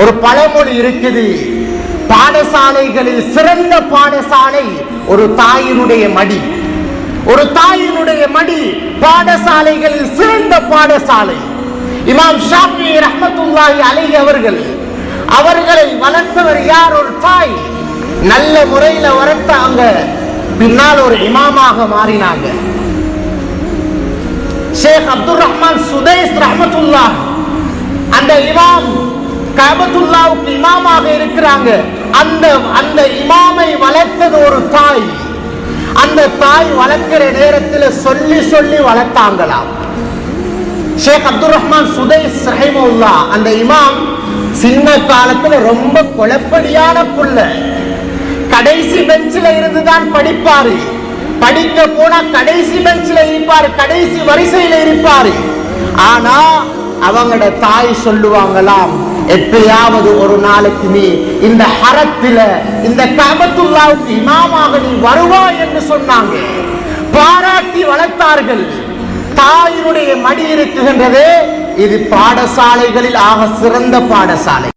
ஒரு பழமொழி இருக்குது, பாடசாலைகளில் சிறந்த பாடசாலை ஒரு தாயினுடைய மடி. ஒரு தாயினுடைய மடி பாடசாலைகளில் சிறந்த பாடசாலை. இமாம் ஷாஃபி ரஹ்மத்துல்லாஹி அலைஹி அவர்களை வளர்த்தவர் யார்? ஒரு தாய். நல்ல முறையில் வளர்த்தாங்க, பின்னால் ஒரு இமாமாக மாறினாங்க. ஷேக் அப்துல் ரஹ்மான் சுதைஸ் ரஹ்மத்துல்லாஹ், அந்த இமாம் கஅபத்துல்லாஹ்வுக்கு இமாமாக இருக்கிறாங்க. அந்த இமாமை வளர்த்தது ஒரு தாய். அந்த தாய் வளர்க்கிற நேரத்தில் சொல்லி சொல்லி வளர்த்தாங்களாம். ஷேக் அப்துல் ரஹ்மான் சுதைஸ் ரஹிமஹுல்லாஹ், அந்த இமாம் சின்ன காலத்துல ரொம்ப குழப்படியான புள்ள. கடைசி பெஞ்சில இருந்துதான் படிப்பாரு. படிக்க போனா கடைசி பெஞ்சில இருப்பாரு, கடைசி வரிசையில இருப்பாரு. ஆனா அவங்களோட தாய் சொல்லுவாங்களாம், எப்பயாவது ஒரு நாளைக்கு நீ இந்த ஹரத்தில இந்த கஅபத்துல்லாஹ்வுக்கு இமாமாக நீ வருவாய் என்று சொன்னாங்க. பாராட்டி வளர்த்தார்கள். தாயினுடைய மடி இருக்குகின்றதே, இது பாடசாலைகளில் ஆக சிறந்த பாடசாலை.